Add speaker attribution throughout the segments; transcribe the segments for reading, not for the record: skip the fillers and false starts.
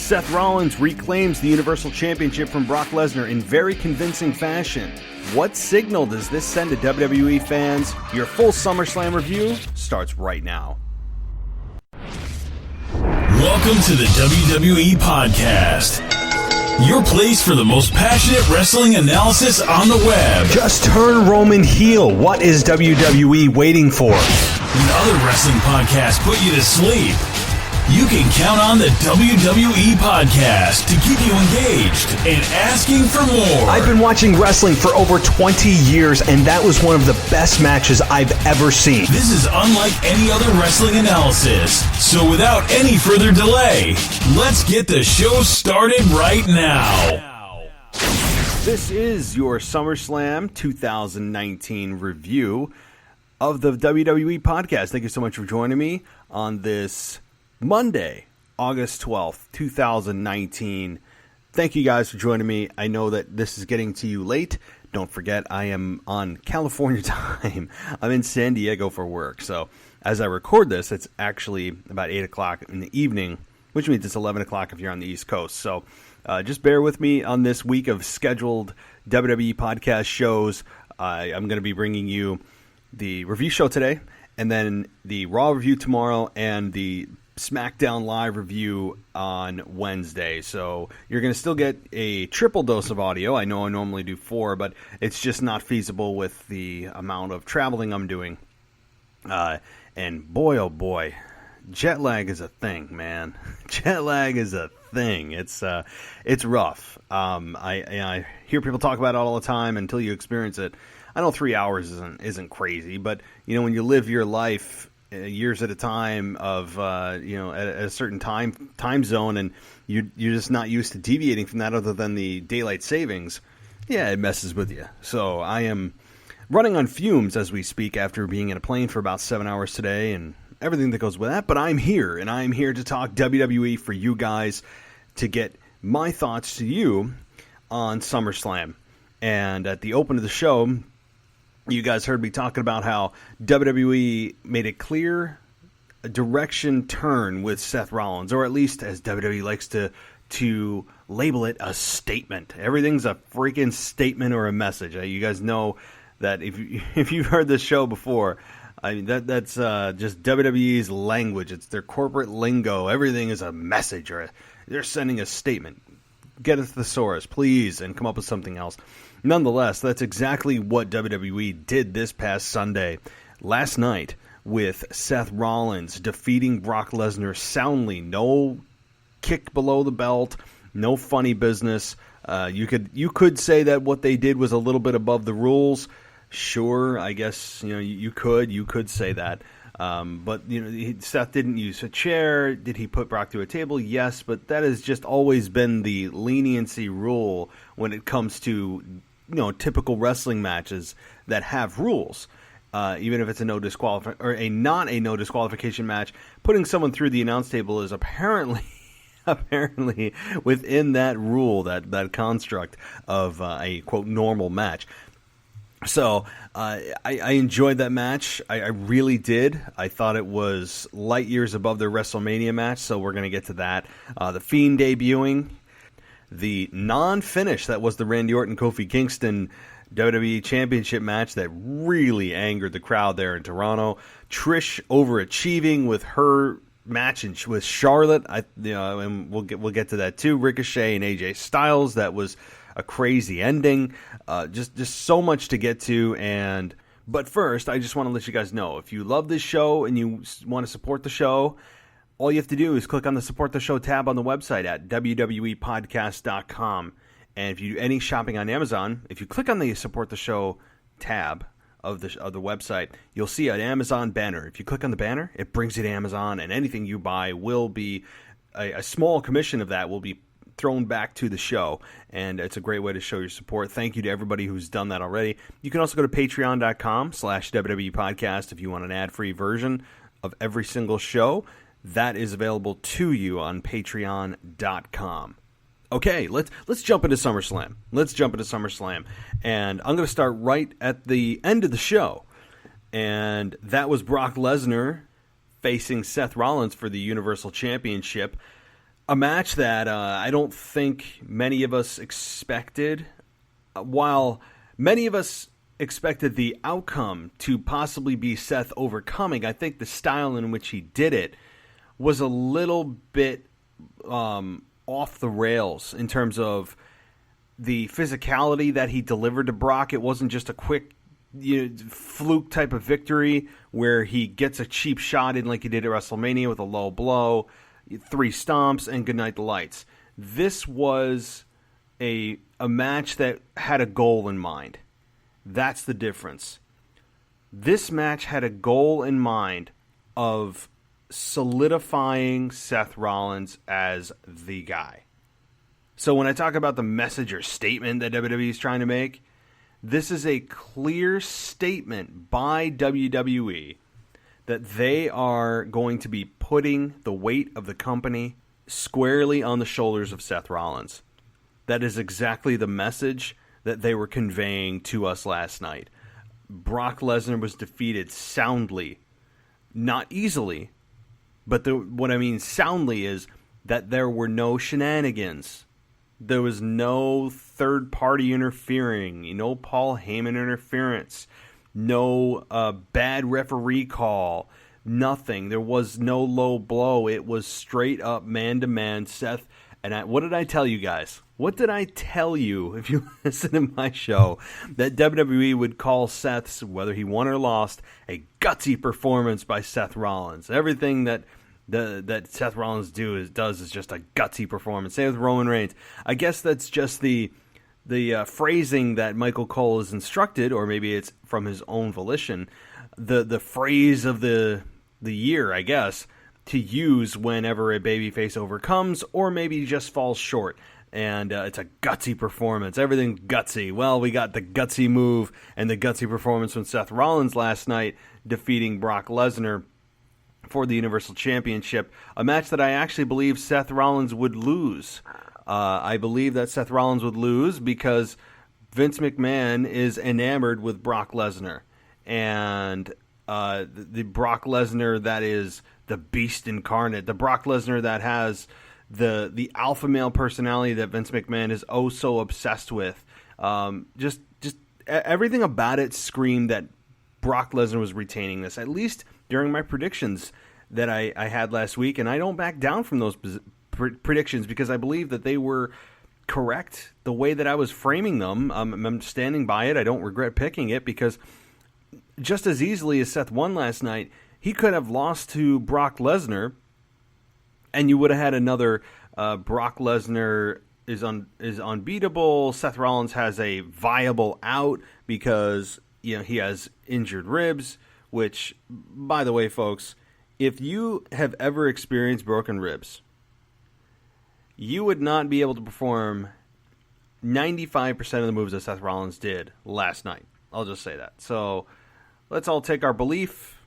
Speaker 1: Seth Rollins reclaims the Universal Championship from Brock Lesnar in very convincing fashion. What signal does this send to WWE fans? Your full SummerSlam review starts right now.
Speaker 2: Welcome to the WWE Podcast, your place for the most passionate wrestling analysis on the web.
Speaker 1: Just turn Roman heel. What is WWE waiting for?
Speaker 2: When other wrestling podcasts put you to sleep, you can count on the WWE Podcast to keep you engaged and asking for more.
Speaker 1: I've been watching wrestling for over 20 years, and that was one of the best matches I've ever seen.
Speaker 2: This is unlike any other wrestling analysis. So without any further delay, let's get the show started right now.
Speaker 1: This is your SummerSlam 2019 review of the WWE Podcast. Thank you so much for joining me on this Monday, August 12th, 2019. Thank you guys for joining me. I know that this is getting to you late. Don't forget, I am on California time. I'm in San Diego for work. So as I record this, it's actually about 8 o'clock in the evening, which means it's 11 o'clock if you're on the East Coast. So just bear with me on this week of scheduled WWE podcast shows. I'm going to be bringing you the review show today, and then the Raw review tomorrow, and the SmackDown Live review on Wednesday. So you're going to still get a triple dose of audio. I know I normally do 4, but it's just not feasible with the amount of traveling I'm doing. And boy, oh boy, jet lag is a thing, man. Jet lag is a thing. It's rough. I hear people talk about it all the time until you experience it. I know 3 hours isn't crazy, but you know, when you live your life years at a time of at a certain time zone, and you're just not used to deviating from that other than the daylight savings, yeah, it messes with you. So I am running on fumes as we speak after being in a plane for about 7 hours today and everything that goes with that. But I'm here, and I'm here to talk WWE for you guys, to get my thoughts to you on SummerSlam. And at the open of the show, you guys heard me talking about how WWE made a clear direction turn with Seth Rollins, or at least, as WWE likes to label it, a statement. Everything's a freaking statement or a message. You guys know that if you've heard this show before, I mean that's just WWE's language. It's their corporate lingo. Everything is a message, or they're sending a statement. Get a thesaurus, please, and come up with something else. Nonetheless, that's exactly what WWE did this past Sunday, last night, with Seth Rollins defeating Brock Lesnar soundly. No kick below the belt, no funny business. You could say that what they did was a little bit above the rules. Sure, I guess you could say that. But Seth didn't use a chair. Did he put Brock through a table? Yes, but that has just always been the leniency rule when it comes to typical wrestling matches that have rules. Even if it's a no disqualification match, putting someone through the announce table is apparently within that rule, that construct of a quote normal match. So I enjoyed that match. I really did. I thought it was light years above their WrestleMania match, so we're going to get to that. The Fiend debuting. The non-finish that was the Randy Orton Kofi Kingston WWE Championship match that really angered the crowd there in Toronto. Trish overachieving with her match with Charlotte. And we'll get to that too. Ricochet and AJ Styles. That was a crazy ending. Just so much to get to. But first, I just want to let you guys know, if you love this show and you want to support the show, all you have to do is click on the Support the Show tab on the website at wwepodcast.com. And if you do any shopping on Amazon, if you click on the Support the Show tab of the website, you'll see an Amazon banner. If you click on the banner, it brings you to Amazon, and anything you buy will be a small commission of that will be thrown back to the show, and it's a great way to show your support. Thank you to everybody who's done that already. You can also go to patreon.com/WWE Podcast if you want an ad-free version of every single show. That is available to you on patreon.com. Okay, let's jump into SummerSlam. And I'm going to start right at the end of the show. And that was Brock Lesnar facing Seth Rollins for the Universal Championship. A match that I don't think many of us expected. While many of us expected the outcome to possibly be Seth overcoming, I think the style in which he did it was a little bit off the rails in terms of the physicality that he delivered to Brock. It wasn't just a quick fluke type of victory where he gets a cheap shot in like he did at WrestleMania with a low blow, 3 stomps, and goodnight the lights. This was a match that had a goal in mind. That's the difference. This match had a goal in mind of solidifying Seth Rollins as the guy. So when I talk about the message or statement that WWE is trying to make, this is a clear statement by WWE that they are going to be putting the weight of the company squarely on the shoulders of Seth Rollins. That is exactly the message that they were conveying to us last night. Brock Lesnar was defeated soundly, not easily, but what I mean soundly is that there were no shenanigans. There was no third-party interfering, no Paul Heyman interference, no bad referee call, nothing. There was no low blow. It was straight-up man-to-man Seth. And what did I tell you guys? What did I tell you, if you listen to my show, that WWE would call Seth's, whether he won or lost, a gutsy performance by Seth Rollins. Everything that Seth Rollins does is just a gutsy performance. Same with Roman Reigns. I guess that's just the phrasing that Michael Cole is instructed, or maybe it's from his own volition. The phrase of the year, I guess, to use whenever a babyface overcomes or maybe just falls short. And it's a gutsy performance. Everything gutsy. Well, we got the gutsy move and the gutsy performance from Seth Rollins last night, defeating Brock Lesnar for the Universal Championship. A match that I actually believe Seth Rollins would lose. I believe that Seth Rollins would lose because Vince McMahon is enamored with Brock Lesnar. And the Brock Lesnar that is the beast incarnate, the Brock Lesnar that has the alpha male personality that Vince McMahon is oh so obsessed with. Just everything about it screamed that Brock Lesnar was retaining this, at least during my predictions that I had last week. And I don't back down from those predictions because I believe that they were correct the way that I was framing them. I'm standing by it. I don't regret picking it because just as easily as Seth won last night, he could have lost to Brock Lesnar, and you would have had another Brock Lesnar is unbeatable. Seth Rollins has a viable out because he has injured ribs, which, by the way, folks, if you have ever experienced broken ribs, you would not be able to perform 95% of the moves that Seth Rollins did last night. I'll just say that. So let's all take our belief,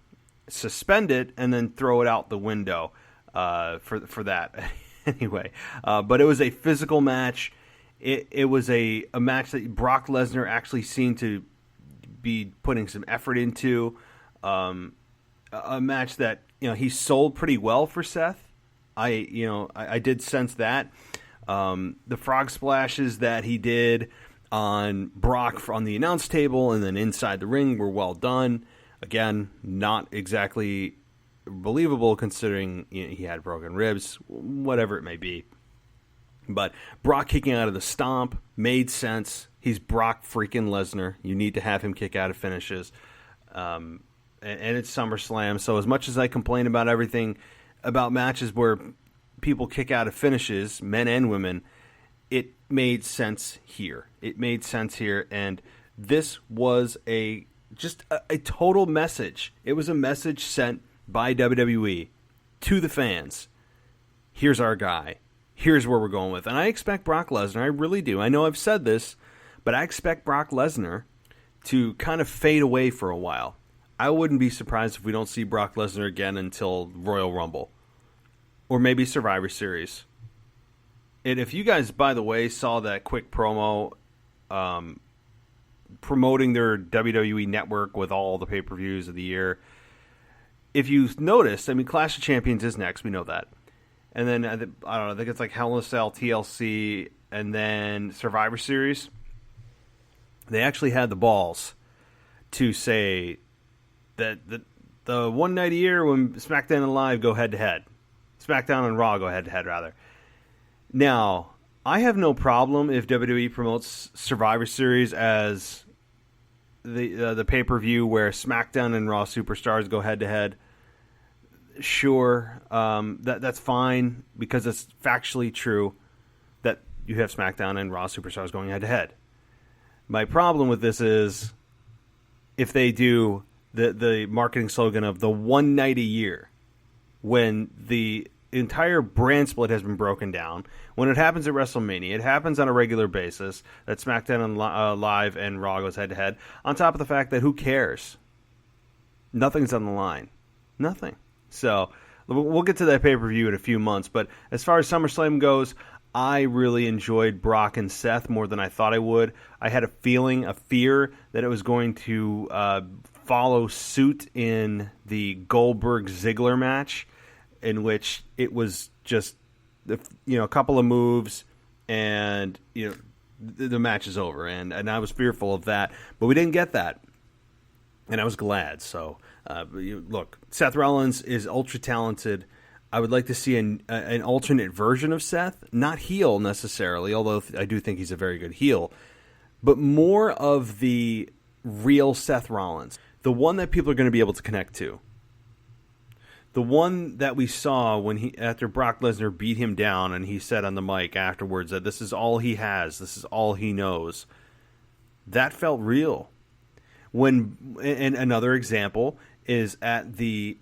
Speaker 1: suspend it, and then throw it out the window for that. Anyway, but it was a physical match. It was a match that Brock Lesnar actually seemed to be putting some effort into. A match that he sold pretty well for Seth. I did sense that. The frog splashes that he did on Brock on the announce table and then inside the ring were well done. Again, not exactly believable considering he had broken ribs, whatever it may be. But Brock kicking out of the stomp made sense. He's Brock freaking Lesnar. You need to have him kick out of finishes. And it's SummerSlam, so as much as I complain about everything, about matches where people kick out of finishes, men and women, it made sense here. It made sense here, and this was a total message. It was a message sent by WWE to the fans. Here's our guy. Here's where we're going with. And I expect Brock Lesnar, I really do. I know I've said this, but I expect Brock Lesnar to kind of fade away for a while. I wouldn't be surprised if we don't see Brock Lesnar again until Royal Rumble. Or maybe Survivor Series. And if you guys, by the way, saw that quick promo promoting their WWE network with all the pay-per-views of the year, if you noticed, Clash of Champions is next, we know that. and then I don't know. I think it's like Hell in a Cell, TLC, and then Survivor Series. They actually had the balls to say that the one night a year when SmackDown and Live go head to head, SmackDown and Raw go head to head rather. Now, I have no problem if WWE promotes Survivor Series as the pay-per-view where SmackDown and Raw superstars go head to head. Sure, that's fine because it's factually true that you have SmackDown and Raw superstars going head to head. My problem with this is if they do the marketing slogan of the one night a year when the entire brand split has been broken down. When it happens at WrestleMania, it happens on a regular basis that SmackDown and Live and Raw goes head to head. On top of the fact that who cares? Nothing's on the line. Nothing. So we'll get to that pay-per-view in a few months. But as far as SummerSlam goes, I really enjoyed Brock and Seth more than I thought I would. I had a fear that it was going to follow suit in the Goldberg-Ziggler match, in which it was just a couple of moves and the match is over, and I was fearful of that, but we didn't get that, and I was glad. So look, Seth Rollins is ultra talented. I would like to see an alternate version of Seth, not heel necessarily, although I do think he's a very good heel, but more of the real Seth Rollins, the one that people are going to be able to connect to. The one that we saw after Brock Lesnar beat him down and he said on the mic afterwards that this is all he has, this is all he knows. That felt real. And another example is at the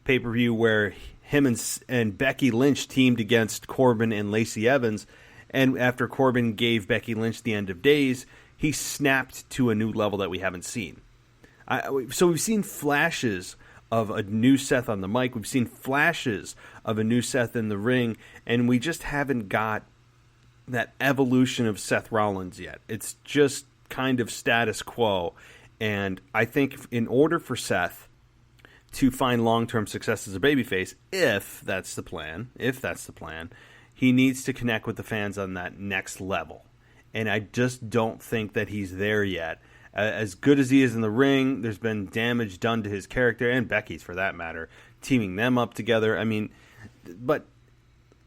Speaker 1: pay-per-view where him and Becky Lynch teamed against Corbin and Lacey Evans, and after Corbin gave Becky Lynch the end of days, he snapped to a new level that we haven't seen. So we've seen flashes of a new Seth on the mic. We've seen flashes of a new Seth in the ring, and we just haven't got that evolution of Seth Rollins yet. It's just kind of status quo, and I think in order for Seth to find long-term success as a babyface, if that's the plan, he needs to connect with the fans on that next level, and I just don't think that he's there yet. As good as he is in the ring, there's been damage done to his character, and Becky's for that matter, teaming them up together. I mean, but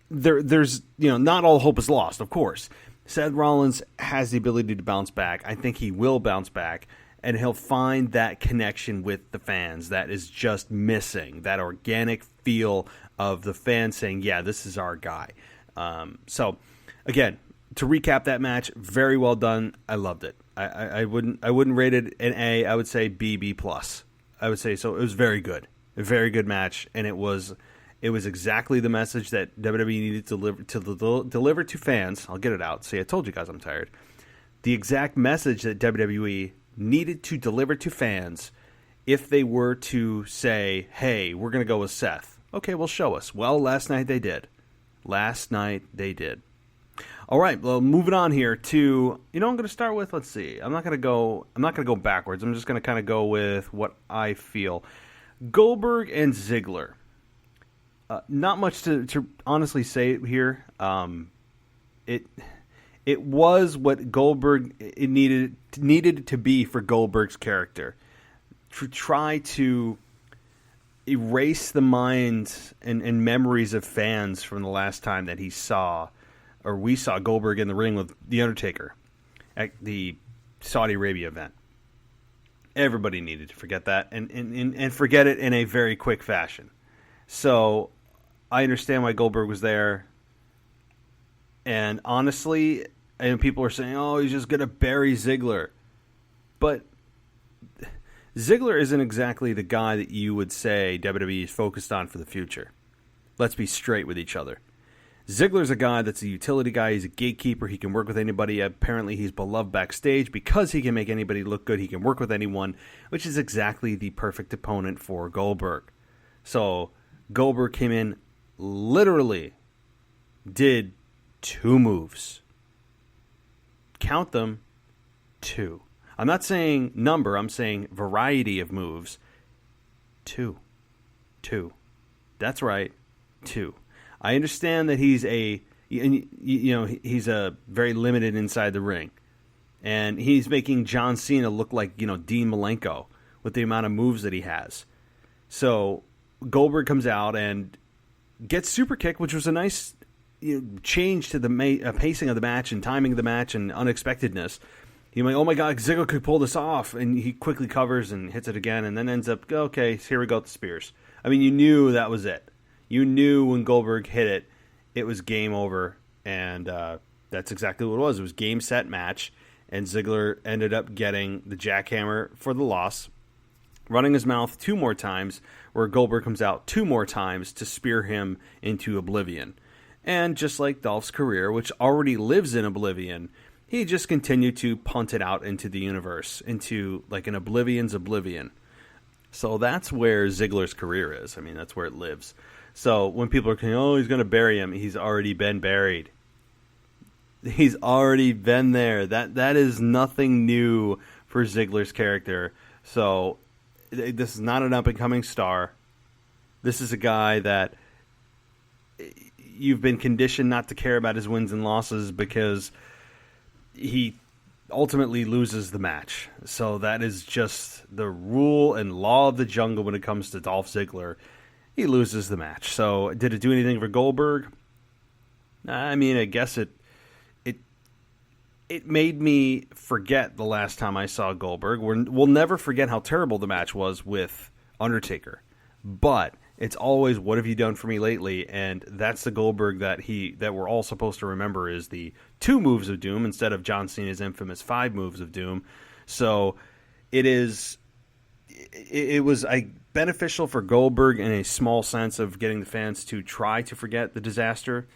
Speaker 1: there's not all hope is lost, of course. Seth Rollins has the ability to bounce back. I think he will bounce back, and he'll find that connection with the fans that is just missing, that organic feel of the fans saying, yeah, this is our guy. So, again, to recap that match, very well done. I loved it. I wouldn't rate it an A. I would say B plus. I would say so. It was very good, a very good match, and it was exactly the message that WWE needed to deliver to fans. I'll get it out. See, I told you guys I'm tired. The exact message that WWE needed to deliver to fans if they were to say, "Hey, we're going to go with Seth." Okay, well, show us. Well, last night they did. All right, well, moving on here to, I'm going to start with, let's see. I'm not going to go backwards. I'm just going to kind of go with what I feel. Goldberg and Ziggler. Not much to honestly say here. It was what Goldberg needed to be for Goldberg's character. To try to erase the minds and memories of fans from the last time that we saw Goldberg in the ring with The Undertaker at the Saudi Arabia event. Everybody needed to forget that and forget it in a very quick fashion. So I understand why Goldberg was there. And honestly, and people are saying, oh, he's just going to bury Ziggler. But Ziggler isn't exactly the guy that you would say WWE is focused on for the future. Let's be straight with each other. Ziggler's a guy that's a utility guy. He's a gatekeeper. He can work with anybody. Apparently, he's beloved backstage because he can make anybody look good. He can work with anyone, which is exactly the perfect opponent for Goldberg. So Goldberg came in, literally did 2 moves. Count them, 2. I'm not saying number. I'm saying variety of moves. 2. That's right, 2. I understand that he's he's a very limited inside the ring, and he's making John Cena look like Dean Malenko with the amount of moves that he has. So Goldberg comes out and gets super kicked, which was a nice change to the pacing of the match and timing of the match and unexpectedness. You're like, oh my God, Ziggler could pull this off, and he quickly covers and hits it again, and then ends up, okay, here we go with the spears. I mean, you knew that was it. You knew when Goldberg hit it, it was game over, and that's exactly what it was. It was game, set, match, and Ziggler ended up getting the jackhammer for the loss, running his mouth 2 more times, where Goldberg comes out 2 more times to spear him into oblivion. And just like Dolph's career, which already lives in oblivion, he just continued to punt it out into the universe, into like an oblivion's oblivion. So that's where Ziggler's career is. I mean, that's where it lives. So when people are saying, oh, he's going to bury him, he's already been buried. He's already been there. That is nothing new for Ziggler's character. So this is not an up-and-coming star. This is a guy that you've been conditioned not to care about his wins and losses because he ultimately loses the match. So that is just the rule and law of the jungle when it comes to Dolph Ziggler. He loses the match. So did it do anything for Goldberg? I mean, I guess it made me forget the last time I saw Goldberg. We'll never forget how terrible the match was with Undertaker. But it's always, what have you done for me lately? And that's the Goldberg that we're all supposed to remember is the 2 moves of doom instead of John Cena's infamous 5 moves of doom. So it was beneficial for Goldberg in a small sense of getting the fans to try to forget the disaster.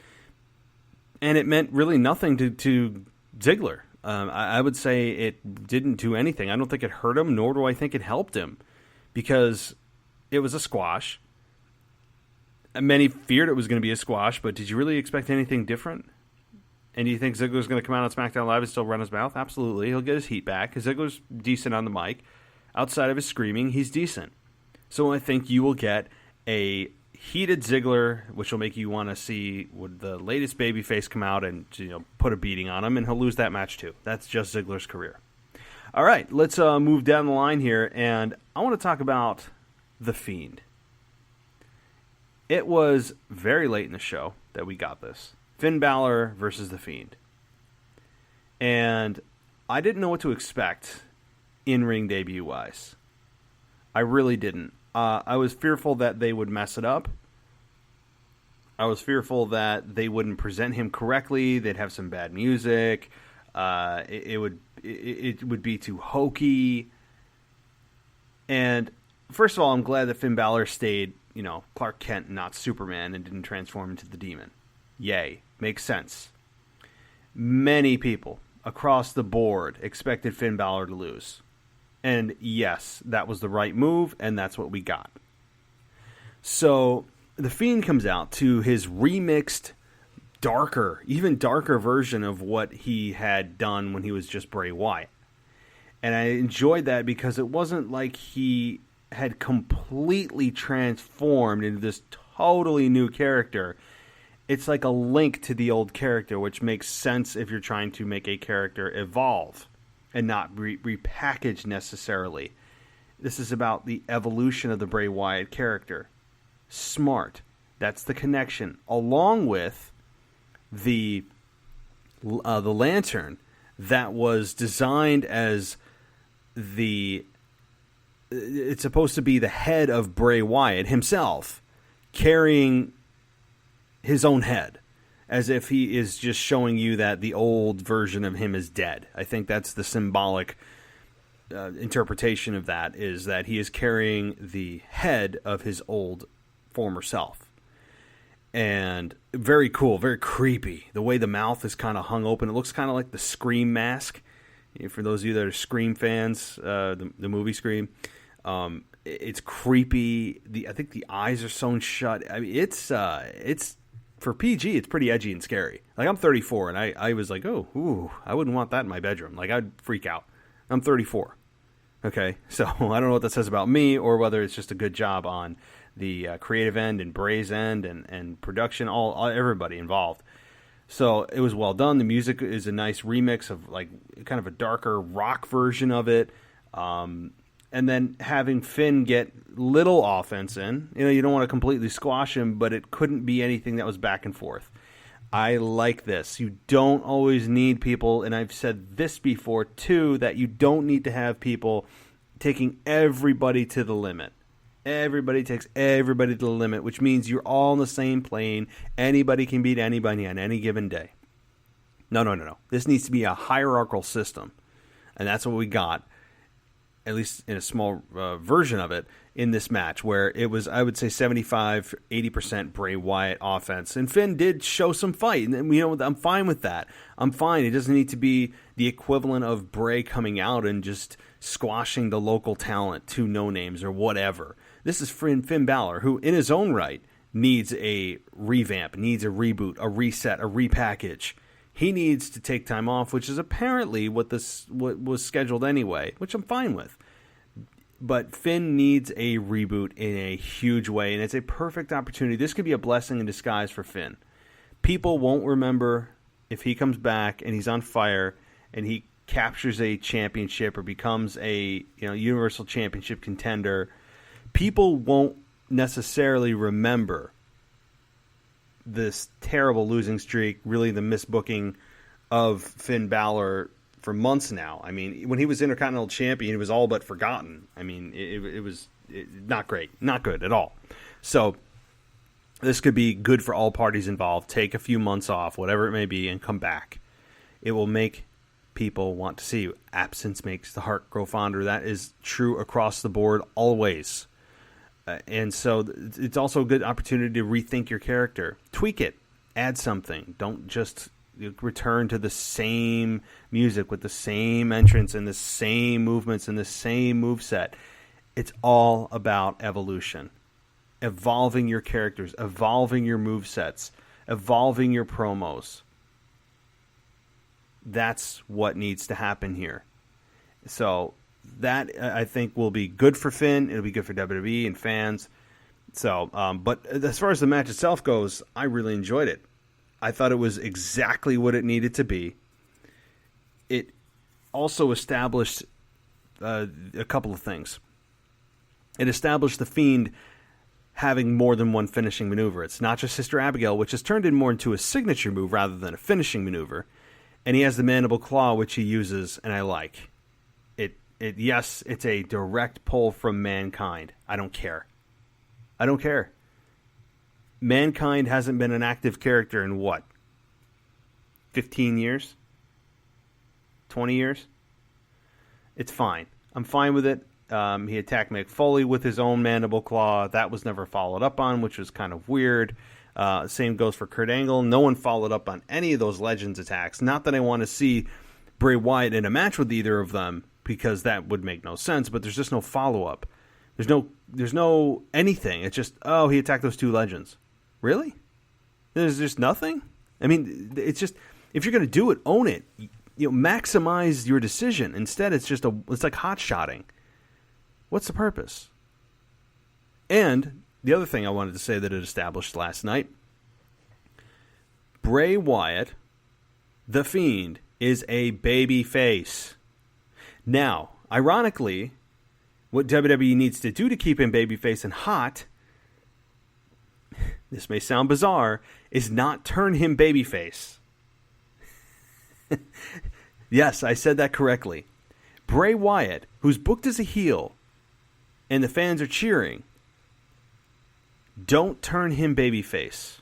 Speaker 1: And it meant really nothing to Ziggler. I would say it didn't do anything. I don't think it hurt him, nor do I think it helped him, because it was a squash. Many feared it was going to be a squash, but did you really expect anything different? And do you think Ziggler's going to come out on SmackDown Live and still run his mouth? Absolutely. He'll get his heat back, because Ziggler's decent on the mic. Outside of his screaming, he's decent. So I think you will get a heated Ziggler, which will make you want to see would the latest babyface come out and put a beating on him, and he'll lose that match too. That's just Ziggler's career. All right, let's move down the line here, and I want to talk about The Fiend. It was very late in the show that we got this. Finn Balor versus The Fiend. And I didn't know what to expect in-ring debut-wise. I really didn't. I was fearful that they would mess it up. I was fearful that they wouldn't present him correctly. They'd have some bad music. It would be too hokey. And first of all, I'm glad that Finn Balor stayed, Clark Kent, not Superman, and didn't transform into the Demon. Yay. Makes sense. Many people across the board expected Finn Balor to lose. And yes, that was the right move, and that's what we got. So The Fiend comes out to his remixed, even darker version of what he had done when he was just Bray Wyatt. And I enjoyed that because it wasn't like he had completely transformed into this totally new character. It's like a link to the old character, which makes sense if you're trying to make a character evolve and not repackaged necessarily. This is about the evolution of the Bray Wyatt character. Smart. That's the connection. Along with the lantern that was designed as it's supposed to be the head of Bray Wyatt himself, carrying his own head, as if he is just showing you that the old version of him is dead. I think that's the symbolic interpretation of that, is that he is carrying the head of his old former self. And very cool, very creepy. The way the mouth is kind of hung open, it looks kind of like the Scream mask. For those of you that are Scream fans, the movie Scream, it's creepy. I think the eyes are sewn shut. I mean, it's for PG, it's pretty edgy and scary. Like, I'm 34, and I was like, I wouldn't want that in my bedroom. Like, I'd freak out. I'm 34. Okay, so I don't know what that says about me or whether it's just a good job on the creative end and Bray's end and production, all everybody involved. So it was well done. The music is a nice remix of like kind of a darker rock version of it. And then having Finn get little offense in, you don't want to completely squash him, but it couldn't be anything that was back and forth. I like this. You don't always need people, and I've said this before too, that you don't need to have people taking everybody to the limit. Everybody takes everybody to the limit, which means you're all on the same plane. Anybody can beat anybody on any given day. No. This needs to be a hierarchical system, and that's what we got, at least in a small version of it, in this match, where it was, I would say, 75-80% Bray Wyatt offense. And Finn did show some fight, and I'm fine with that. I'm fine. It doesn't need to be the equivalent of Bray coming out and just squashing the local talent, two no-names or whatever. This is Finn Balor, who in his own right needs a revamp, needs a reboot, a reset, a repackage. He needs to take time off, which is apparently what was scheduled anyway, which I'm fine with. But Finn needs a reboot in a huge way, and it's a perfect opportunity. This could be a blessing in disguise for Finn. People won't remember if he comes back and he's on fire and he captures a championship or becomes a Universal Championship contender. People won't necessarily remember this terrible losing streak, really the misbooking of Finn Balor for months now. I mean, when he was Intercontinental Champion, it was all but forgotten. I mean, it was not great. Not good at all. So this could be good for all parties involved. Take a few months off, whatever it may be, and come back. It will make people want to see you. Absence makes the heart grow fonder. That is true across the board always. And so it's also a good opportunity to rethink your character. Tweak it. Add something. Don't just return to the same music with the same entrance and the same movements and the same moveset. It's all about evolution. Evolving your characters, evolving your movesets, evolving your promos. That's what needs to happen here. So that, I think, will be good for Finn. It'll be good for WWE and fans. So, but as far as the match itself goes, I really enjoyed it. I thought it was exactly what it needed to be. It also established a couple of things. It established the Fiend having more than one finishing maneuver. It's not just Sister Abigail, which has turned more into a signature move rather than a finishing maneuver. And he has the mandible claw, which he uses, and I like. Yes, it's a direct pull from Mankind. I don't care. Mankind hasn't been an active character in what? 15 years? 20 years? It's fine. I'm fine with it. He attacked Mick Foley with his own mandible claw. That was never followed up on, which was kind of weird. Same goes for Kurt Angle. No one followed up on any of those Legends attacks. Not that I want to see Bray Wyatt in a match with either of them, because that would make no sense, but there's just no follow-up. There's no anything. It's just, he attacked those two Legends. Really? There's just nothing? I mean, it's just, if you're going to do it, own it. Maximize your decision. Instead, it's like hot-shotting. What's the purpose? And the other thing I wanted to say that it established last night, Bray Wyatt, the Fiend, is a baby face. Now, ironically, what WWE needs to do to keep him babyface and hot, this may sound bizarre, is not turn him babyface. Yes, I said that correctly. Bray Wyatt, who's booked as a heel, and the fans are cheering, don't turn him babyface.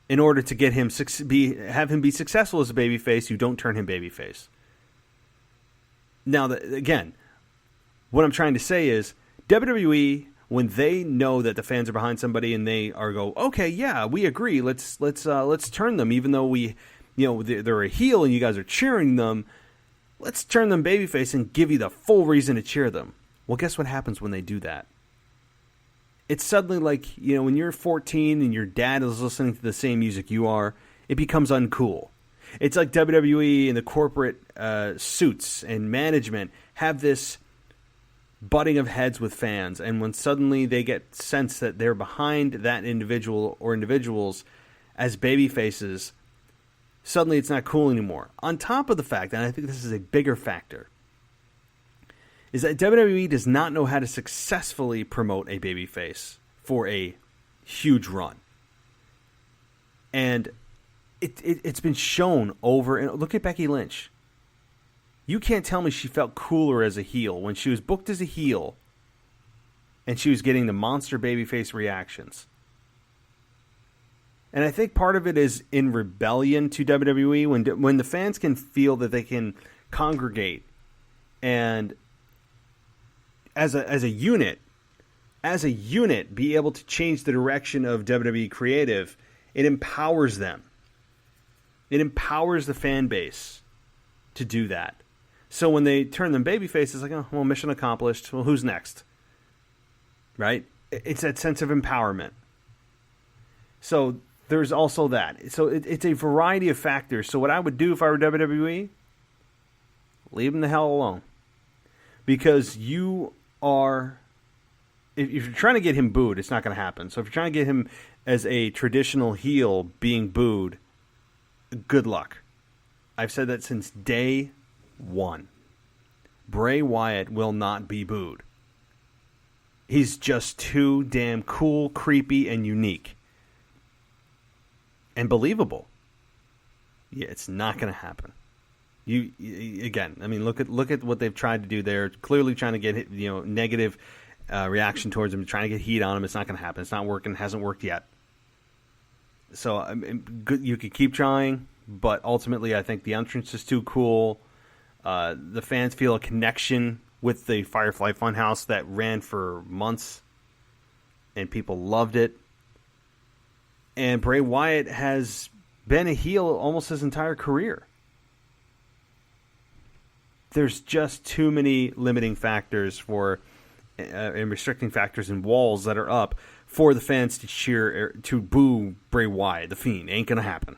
Speaker 1: In order to get him have him be successful as a babyface, you don't turn him babyface. Now, again, what I'm trying to say is WWE, when they know that the fans are behind somebody and they go, okay, yeah, we agree, let's turn them, even though they're a heel and you guys are cheering them, let's turn them babyface and give you the full reason to cheer them. Well, guess what happens when they do that? It's suddenly like, when you're 14 and your dad is listening to the same music you are, it becomes uncool. It's like WWE and the corporate suits and management have this butting of heads with fans, and when suddenly they get sense that they're behind that individual or individuals as baby faces, suddenly it's not cool anymore. On top of the fact, and I think this is a bigger factor, is that WWE does not know how to successfully promote a babyface for a huge run. And it's been shown over, and look at Becky Lynch. You can't tell me she felt cooler as a heel when she was booked as a heel and she was getting the monster babyface reactions. And I think part of it is in rebellion to WWE when the fans can feel that they can congregate and as a unit be able to change the direction of WWE creative. It empowers them. It empowers the fan base to do that. So when they turn them babyface, it's like, oh, well, mission accomplished. Well, who's next? Right? It's that sense of empowerment. So there's also that. So it's a variety of factors. So what I would do if I were WWE, leave them the hell alone. Because you are, if you're trying to get him booed, it's not going to happen. So if you're trying to get him as a traditional heel being booed, good luck. I've said that since day one. Bray Wyatt will not be booed. He's just too damn cool, creepy, and unique. And believable. Yeah, it's not going to happen. You again, I mean, look at what they've tried to do there. Clearly trying to get negative reaction towards him, trying to get heat on him. It's not going to happen. It's not working. Hasn't worked yet. So I mean, you could keep trying, but ultimately, I think the entrance is too cool. The fans feel a connection with the Firefly Funhouse that ran for months, and people loved it. And Bray Wyatt has been a heel almost his entire career. There's just too many limiting factors for and restricting factors and walls that are up for the fans to cheer, to boo Bray Wyatt, the Fiend. Ain't going to happen.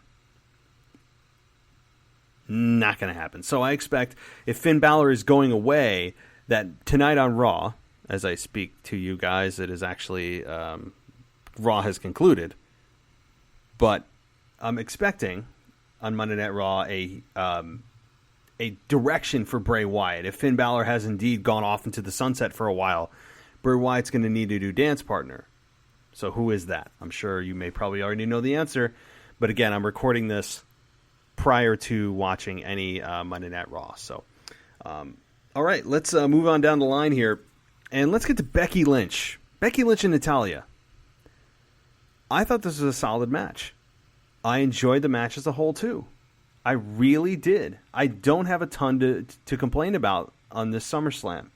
Speaker 1: Not going to happen. So I expect if Finn Balor is going away, that tonight on Raw, as I speak to you guys, it is actually Raw has concluded. But I'm expecting on Monday Night Raw a direction for Bray Wyatt. If Finn Balor has indeed gone off into the sunset for a while, Bray Wyatt's going to need a new dance partner. So who is that? I'm sure you may probably already know the answer. But again, I'm recording this prior to watching any Monday Night Raw. So, all right, let's move on down the line here. And let's get to Becky Lynch. Becky Lynch and Natalya. I thought this was a solid match. I enjoyed the match as a whole, too. I really did. I don't have a ton to complain about on this SummerSlam.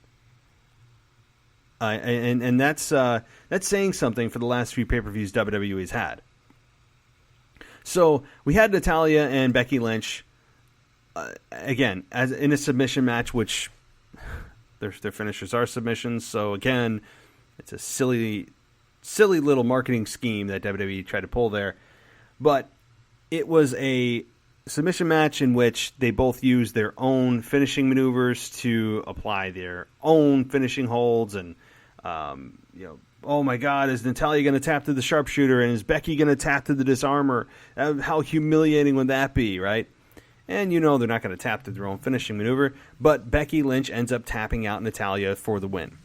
Speaker 1: And that's saying something for the last few pay-per-views WWE's had. So we had Natalya and Becky Lynch again as in a submission match, which their finishers are submissions. So again, it's a silly little marketing scheme that WWE tried to pull there. But it was a submission match in which they both used their own finishing maneuvers to apply their own finishing holds, and oh my God, is Natalya going to tap to the sharpshooter, and is Becky going to tap to the disarmer? How humiliating would that be, right? And they're not going to tap to their own finishing maneuver, but Becky Lynch ends up tapping out Natalya for the win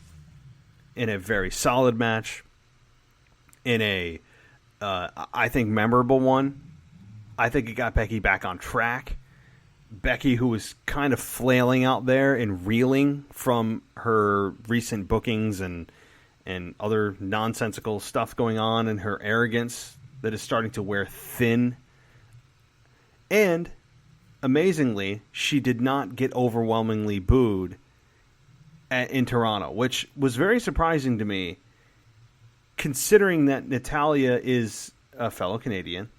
Speaker 1: in a very solid match, in a I think memorable one. I think it got Becky back on track. Becky, who was kind of flailing out there and reeling from her recent bookings and other nonsensical stuff going on, and her arrogance that is starting to wear thin. And, amazingly, she did not get overwhelmingly booed in Toronto, which was very surprising to me, considering that Natalya is a fellow Canadian,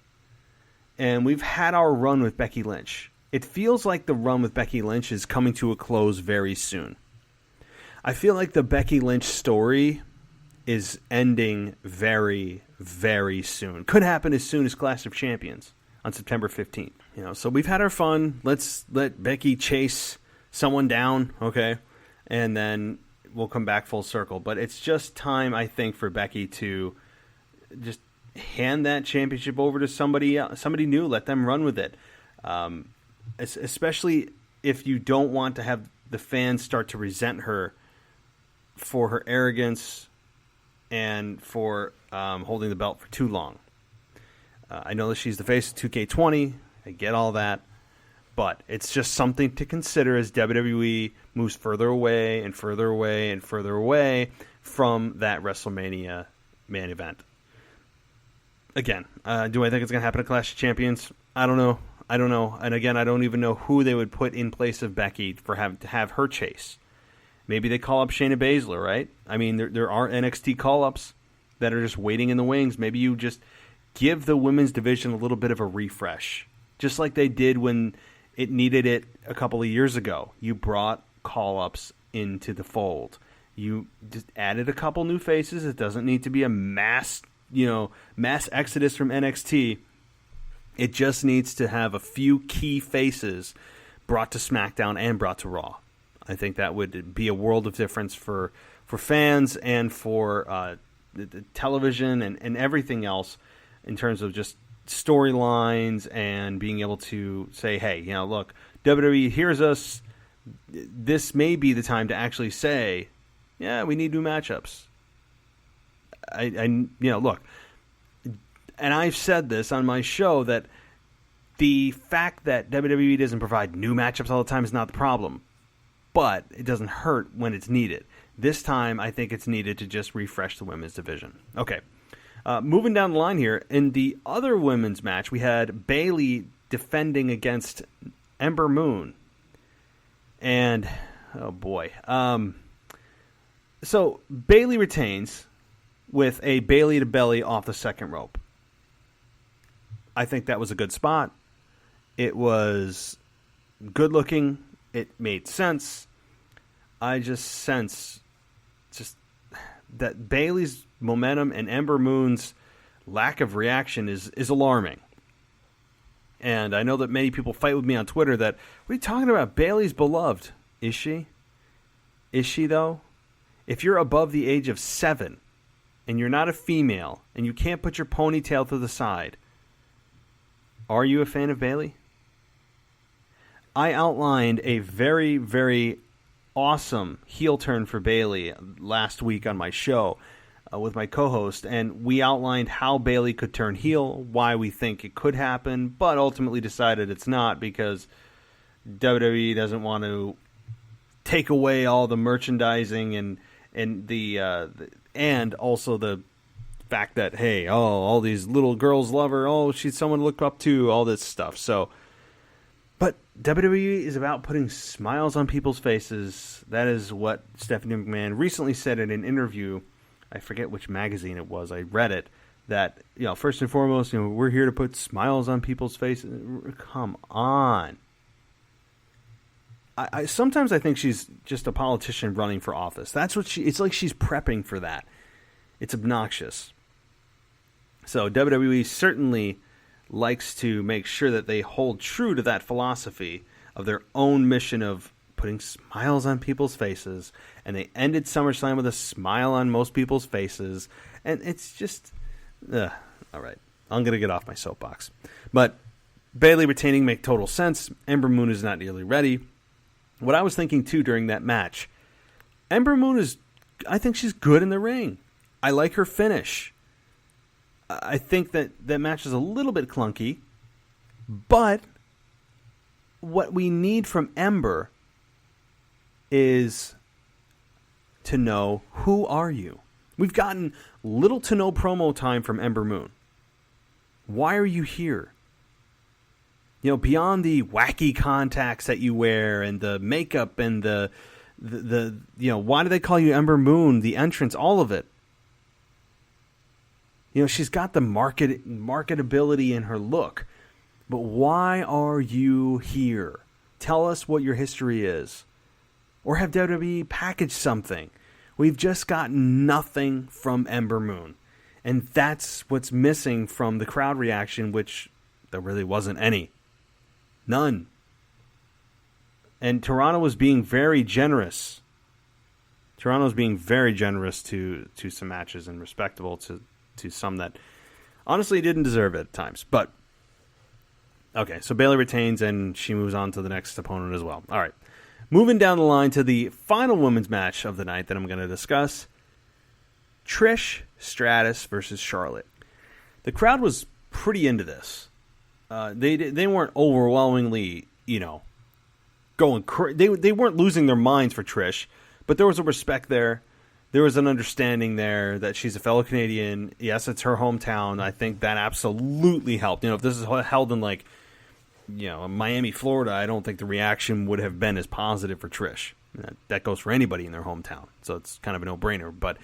Speaker 1: and we've had our run with Becky Lynch. It feels like the run with Becky Lynch is coming to a close very soon. I feel like the Becky Lynch story is ending very, very soon. Could happen as soon as Clash of Champions on September 15th. So we've had our fun. Let's let Becky chase someone down, okay? And then we'll come back full circle. But it's just time, I think, for Becky to just hand that championship over to somebody new. Let them run with it. Especially if you don't want to have the fans start to resent her for her arrogance and for holding the belt for too long. I know that she's the face of 2K20. I get all that. But it's just something to consider as WWE moves further away and further away and further away from that WrestleMania main event. Again, do I think it's going to happen at Clash of Champions? I don't know. And again, I don't even know who they would put in place of Becky to have her chase. Maybe they call up Shayna Baszler, right? I mean, there are NXT call-ups that are just waiting in the wings. Maybe you just give the women's division a little bit of a refresh, just like they did when it needed it a couple of years ago. You brought call-ups into the fold. You just added a couple new faces. It doesn't need to be a mass exodus from NXT. It just needs to have a few key faces brought to SmackDown and brought to Raw. I think that would be a world of difference for fans and for the television and everything else in terms of just storylines and being able to say, hey, look, WWE hears us. This may be the time to actually say, yeah, we need new matchups. Look, and I've said this on my show that the fact that WWE doesn't provide new matchups all the time is not the problem, but it doesn't hurt when it's needed. This time, I think it's needed to just refresh the women's division. Okay. Moving down the line here, in the other women's match, we had Bayley defending against Ember Moon. And, oh boy. So, Bayley retains with a Bayley to belly off the second rope. I think that was a good spot. It was good looking. It made sense. I just sense that Bayley's momentum and Ember Moon's lack of reaction is alarming. And I know that many people fight with me on Twitter that, what are you talking about? Bayley's beloved. Is she? Is she, though? If you're above the age of 7 and you're not a female and you can't put your ponytail to the side, are you a fan of Bayley? I outlined a very, very awesome heel turn for Bayley last week on my show with my co-host, and we outlined how Bayley could turn heel, why we think it could happen, but ultimately decided it's not because WWE doesn't want to take away all the merchandising and also the fact that, hey, all these little girls love her, she's someone to look up to, all this stuff. So, but WWE is about putting smiles on people's faces. That is what Stephanie McMahon recently said in an interview. I forget which magazine it was. I read it. That, first and foremost, we're here to put smiles on people's faces. Come on. I sometimes I think she's just a politician running for office. That's what it's like she's prepping for that. It's obnoxious. So WWE certainly likes to make sure that they hold true to that philosophy of their own mission of putting smiles on people's faces, and they ended SummerSlam with a smile on most people's faces, and it's just, all right, I'm going to get off my soapbox. But Bayley retaining make total sense. Ember Moon is not nearly ready. What I was thinking, too, during that match, Ember Moon I think she's good in the ring. I like her finish. I think that match is a little bit clunky, but what we need from Ember is to know, who are you? We've gotten little to no promo time from Ember Moon. Why are you here? Beyond the wacky contacts that you wear and the makeup and the why do they call you Ember Moon? The entrance, all of it. She's got the marketability in her look. But why are you here? Tell us what your history is. Or have WWE packaged something. We've just got nothing from Ember Moon. And that's what's missing from the crowd reaction, which there really wasn't any. None. And Toronto was being very generous. Toronto's being very generous to some matches and respectable to some that honestly didn't deserve it at times. But, okay, so Bayley retains, and she moves on to the next opponent as well. All right. Moving down the line to the final women's match of the night that I'm going to discuss, Trish Stratus versus Charlotte. The crowd was pretty into this. They weren't overwhelmingly, going they weren't losing their minds for Trish, but there was a respect there. There was an understanding there that she's a fellow Canadian. Yes, it's her hometown. I think that absolutely helped. If this is held in Miami, Florida, I don't think the reaction would have been as positive for Trish. That goes for anybody in their hometown, so it's kind of a no-brainer. But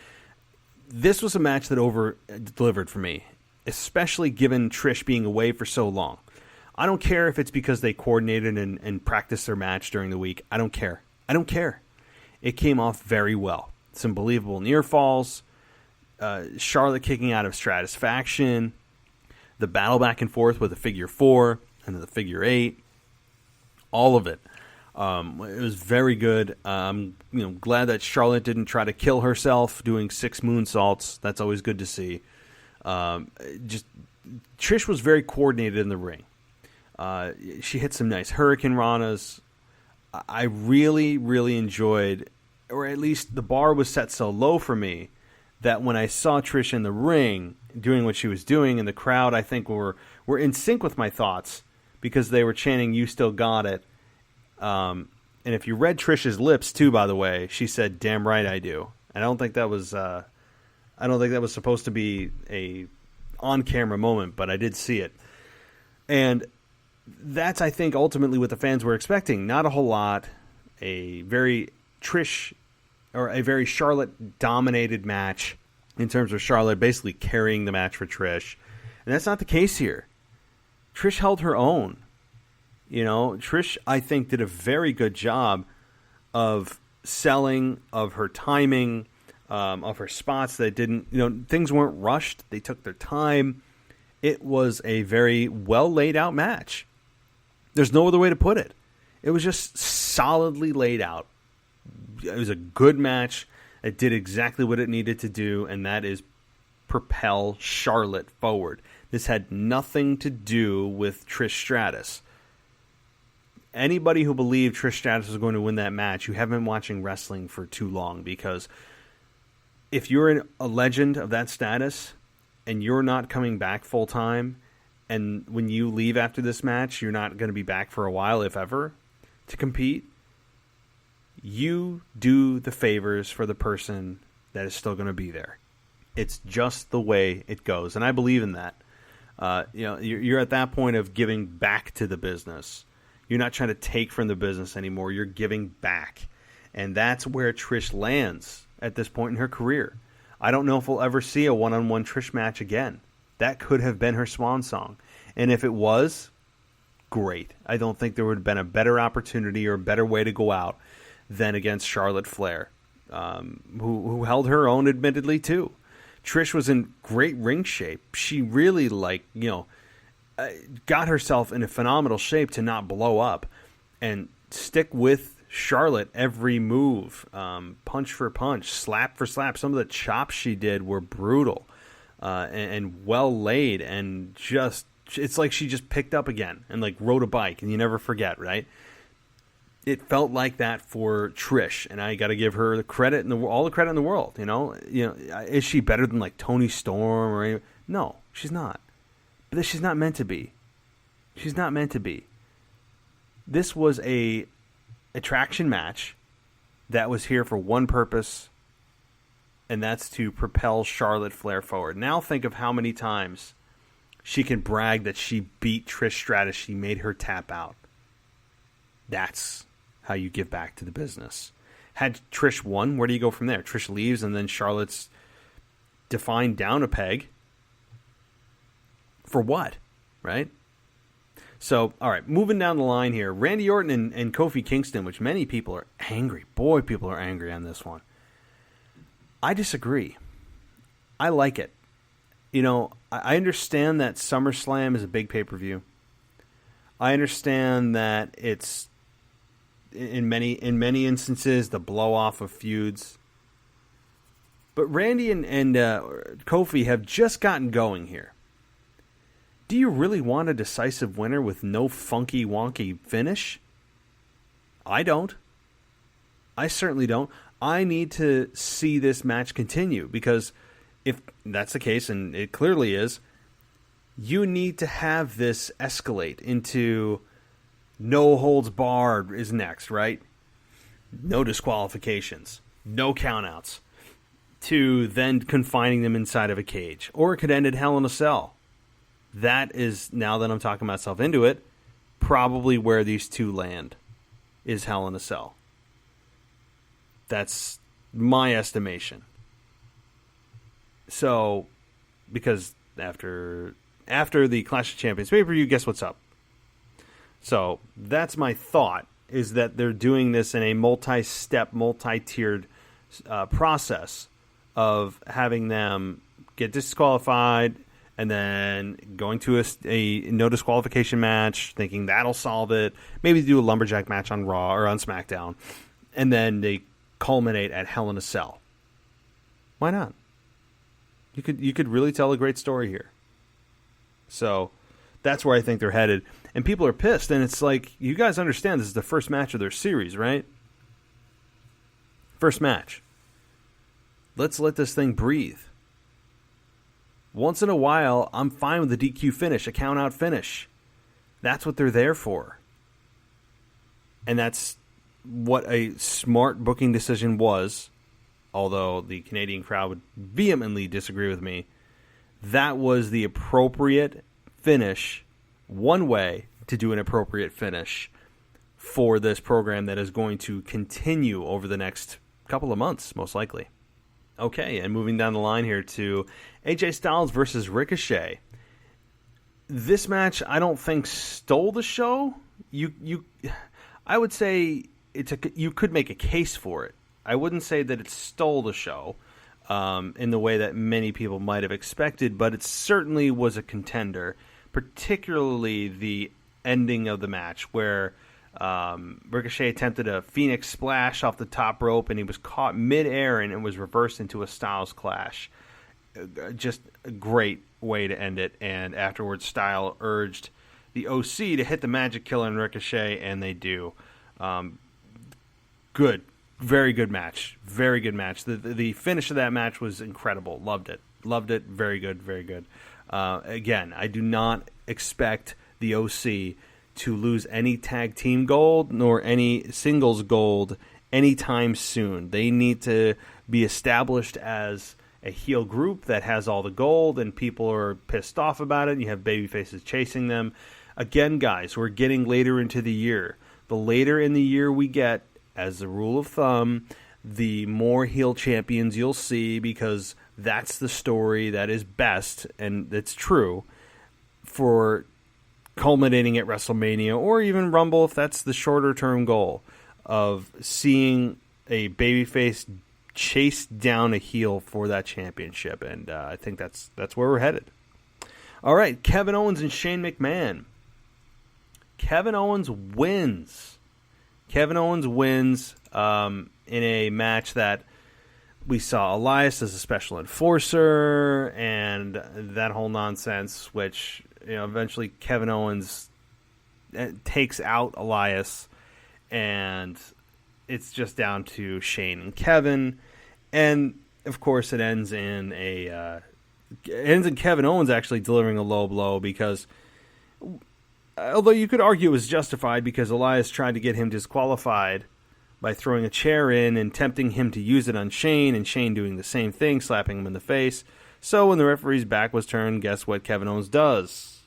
Speaker 1: this was a match that over-delivered for me, especially given Trish being away for so long. I don't care if it's because they coordinated and practiced their match during the week. I don't care. It came off very well. Some believable near falls, Charlotte kicking out of Stratusfaction, the battle back and forth with the figure 4 and the figure 8, all of it. It was very good. I'm glad that Charlotte didn't try to kill herself doing 6 moonsaults. That's always good to see. Just Trish was very coordinated in the ring. She hit some nice Hurricane Ranas. I really, really enjoyed, or at least the bar was set so low for me that when I saw Trish in the ring doing what she was doing, and the crowd, I think, were in sync with my thoughts because they were chanting, "You still got it." And if you read Trish's lips too, by the way, she said, "Damn right I do." And I don't think that was supposed to be a on-camera moment, but I did see it. And that's, I think, ultimately what the fans were expecting. Not a whole lot. A very Charlotte-dominated match in terms of Charlotte basically carrying the match for Trish. And that's not the case here. Trish held her own. Trish, I think, did a very good job of selling, of her timing, of her spots that didn't, things weren't rushed. They took their time. It was a very well laid out match. There's no other way to put it. It was just solidly laid out. It was a good match. It did exactly what it needed to do, and that is propel Charlotte forward. This had nothing to do with Trish Stratus. Anybody who believed Trish Stratus was going to win that match, you haven't been watching wrestling for too long, because if you're a legend of that status and you're not coming back full time, and when you leave after this match, you're not going to be back for a while, if ever, to compete, you do the favors for the person that is still going to be there. It's just the way it goes, and I believe in that. You're at that point of giving back to the business. You're not trying to take from the business anymore. You're giving back, and that's where Trish lands at this point in her career. I don't know if we'll ever see a one-on-one Trish match again. That could have been her swan song, and if it was, great. I don't think there would have been a better opportunity or a better way to go out than against Charlotte Flair, who held her own admittedly too. Trish was in great ring shape. She really got herself in a phenomenal shape to not blow up and stick with Charlotte every move, punch for punch, slap for slap. Some of the chops she did were brutal and well laid, and just it's like she just picked up again and rode a bike, and you never forget, right? It felt like that for Trish, and I got to give her the credit all the credit in the world. Is she better than Toni Storm or anything? No, she's not. But she's not meant to be. She's not meant to be. This was a attraction match that was here for one purpose, and that's to propel Charlotte Flair forward. Now think of how many times she can brag that she beat Trish Stratus. She made her tap out. That's how you give back to the business. Had Trish won, where do you go from there? Trish leaves, and then Charlotte's defined down a peg. For what? Right? So, all right, moving down the line here. Randy Orton and Kofi Kingston, which many people are angry. Boy, people are angry on this one. I disagree. I like it. I understand that SummerSlam is a big pay-per-view. I understand that it's in many instances the blow-off of feuds. But Randy and Kofi have just gotten going here. Do you really want a decisive winner with no funky, wonky finish? I don't. I certainly don't. I need to see this match continue, because if that's the case, and it clearly is, you need to have this escalate into no holds barred is next, right? No disqualifications, no countouts, to then confining them inside of a cage. Or it could end at Hell in a Cell. That is, now that I'm talking myself into it, probably where these two land, is Hell in a Cell. That's my estimation. So, because after the Clash of Champions pay-per-view, guess what's up? So, that's my thought, is that they're doing this in a multi-step, multi-tiered process of having them get disqualified and then going to a no disqualification match, thinking that'll solve it. Maybe do a lumberjack match on Raw or on SmackDown, and then they culminate at Hell in a Cell. Why not? You could really tell a great story here. So that's where I think they're headed. And people are pissed, and it's like, you guys understand this is the first match of their series, right? First match. Let's let this thing breathe. Once in a while, I'm fine with a DQ finish, a count-out finish. That's what they're there for. And that's what a smart booking decision was, although the Canadian crowd would vehemently disagree with me. That was the appropriate finish, one way to do an appropriate finish for this program that is going to continue over the next couple of months, most likely. Okay, and moving down the line here to AJ Styles versus Ricochet. This match, I don't think, stole the show. I would say you could make a case for it. I wouldn't say that it stole the show in the way that many people might have expected, but it certainly was a contender, particularly the ending of the match where Ricochet attempted a Phoenix splash off the top rope and he was caught midair and it was reversed into a Styles clash. Just a great way to end it, and afterwards Styles urged the OC to hit the Magic Killer and Ricochet, and they do. Good. Very good match. Very good match. The finish of that match was incredible. Loved it. Loved it. Very good. Very good. Again, I do not expect the OC to lose any tag team gold nor any singles gold anytime soon. They need to be established as a heel group that has all the gold, and people are pissed off about it. You have babyfaces chasing them. Again, guys, we're getting later into the year. The later in the year we get, as a rule of thumb, the more heel champions you'll see, because that's the story that is best, and it's true, for culminating at WrestleMania or even Rumble, if that's the shorter-term goal of seeing a babyface chase down a heel for that championship. And I think that's where we're headed. All right, Kevin Owens and Shane McMahon. Kevin Owens wins. Kevin Owens wins in a match that we saw Elias as a special enforcer and that whole nonsense, which, you know, eventually Kevin Owens takes out Elias, and it's just down to Shane and Kevin. And of course, it ends in Kevin Owens actually delivering a low blow, because although you could argue it was justified, because Elias tried to get him disqualified by throwing a chair in and tempting him to use it on Shane, and Shane doing the same thing, slapping him in the face. So when the referee's back was turned, guess what Kevin Owens does?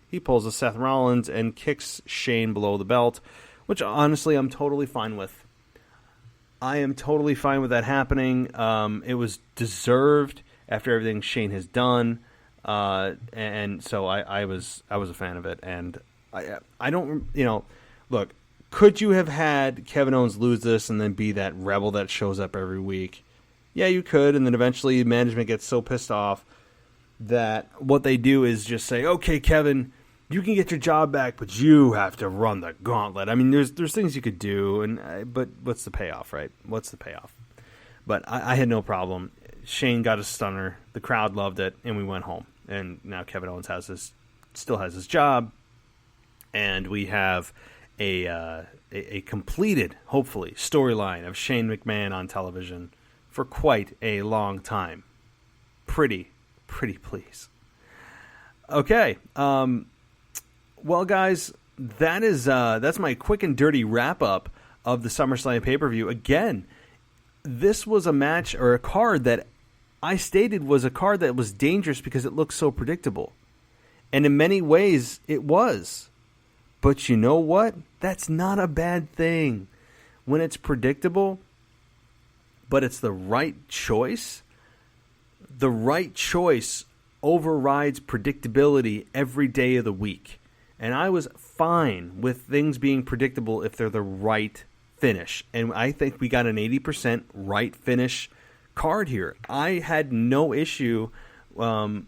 Speaker 1: He pulls a Seth Rollins and kicks Shane below the belt, which honestly I'm totally fine with. I am totally fine with that happening. It was deserved after everything Shane has done, and so I was a fan of it. And I don't, look, could you have had Kevin Owens lose this and then be that rebel that shows up every week? Yeah, you could, and then eventually management gets so pissed off that what they do is just say, okay, Kevin, you can get your job back, but you have to run the gauntlet. I mean, there's things you could do, but what's the payoff, right? What's the payoff? But I had no problem. Shane got a stunner. The crowd loved it, and we went home. And now Kevin Owens still has his job, and we have a completed, hopefully, storyline of Shane McMahon on television for quite a long time. Pretty please. Okay, well, guys, that's my quick and dirty wrap up of the SummerSlam pay-per-view. Again, this was a match or a card that I stated was a card that was dangerous because it looked so predictable. And in many ways, it was. But you know what? That's not a bad thing. When it's predictable, but it's the right choice overrides predictability every day of the week. And I was fine with things being predictable if they're the right finish. And I think we got an 80% right finish card here. I had no issue, well,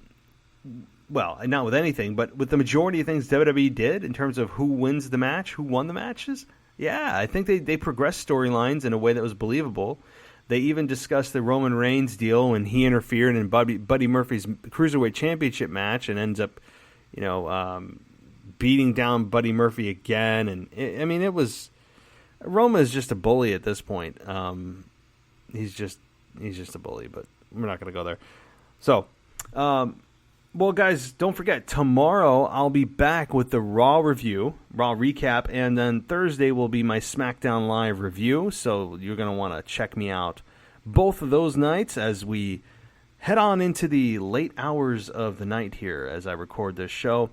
Speaker 1: not with anything, but with the majority of things WWE did in terms of who wins the match, who won the matches. Yeah, I think they progressed storylines in a way that was believable. They even discussed the Roman Reigns deal when he interfered in Buddy Murphy's Cruiserweight Championship match and ends up, beating down Buddy Murphy again. And it was Roma is just a bully at this point. He's just a bully, but we're not going to go there. So, well, guys, don't forget, tomorrow I'll be back with the Raw recap, and then Thursday will be my SmackDown Live review, so you're going to want to check me out both of those nights as we head on into the late hours of the night here as I record this show.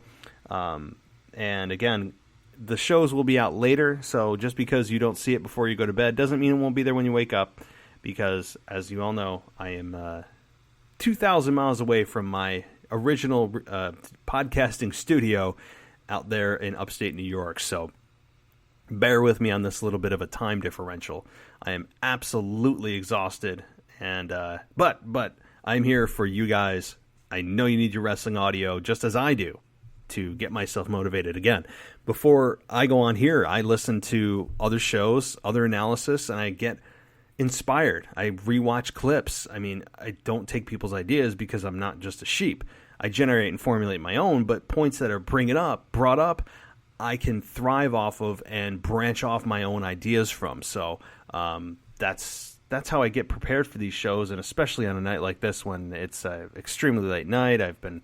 Speaker 1: And again, the shows will be out later, so just because you don't see it before you go to bed doesn't mean it won't be there when you wake up, because, as you all know, I am 2,000 miles away from my original podcasting studio out there in upstate New York. So bear with me on this little bit of a time differential. I am absolutely exhausted, and but I'm here for you guys. I know you need your wrestling audio just as I do to get myself motivated again. Before I go on here, I listen to other shows, other analysis, and I get inspired. I rewatch clips. I don't take people's ideas because I'm not just a sheep. I generate and formulate my own, but points that are brought up, I can thrive off of and branch off my own ideas from. So that's how I get prepared for these shows, and especially on a night like this when it's an extremely late night. I've been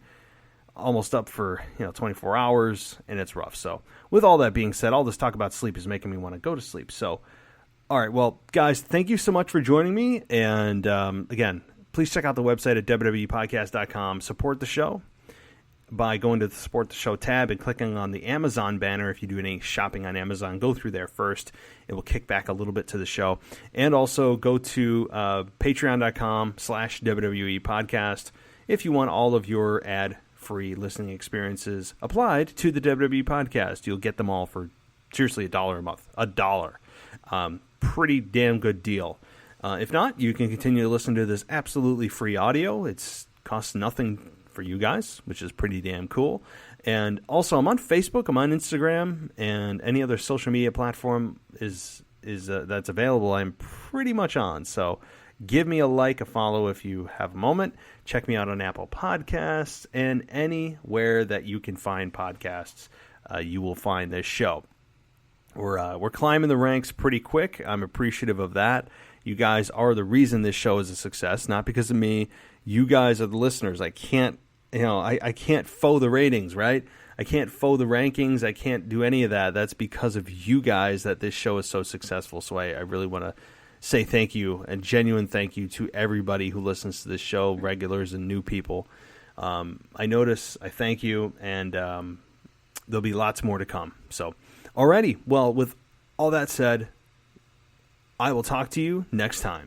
Speaker 1: almost up for 24 hours, and it's rough. So with all that being said, all this talk about sleep is making me want to go to sleep. So, all right, well, guys, thank you so much for joining me. And again, please check out the website at wwepodcast.com. Support the show by going to the Support the Show tab and clicking on the Amazon banner. If you do any shopping on Amazon, go through there first. It will kick back a little bit to the show. And also go to patreon.com/WWE podcast if you want all of your ad-free listening experiences applied to the WWE podcast. You'll get them all for seriously $1 a month. $1. Pretty damn good deal. If not, you can continue to listen to this absolutely free audio. It costs nothing for you guys, which is pretty damn cool. And also, I'm on Facebook, I'm on Instagram, and any other social media platform is that's available. I'm pretty much on. So give me a like, a follow if you have a moment. Check me out on Apple Podcasts and anywhere that you can find podcasts. You will find this show. We're climbing the ranks pretty quick. I'm appreciative of that. You guys are the reason this show is a success, not because of me. You guys are the listeners. I can't faux the ratings, right? I can't faux the rankings. I can't do any of that. That's because of you guys that this show is so successful. So I really want to say thank you, a genuine thank you to everybody who listens to this show, regulars and new people. I thank you, and there'll be lots more to come. So, alrighty. Well, with all that said, I will talk to you next time.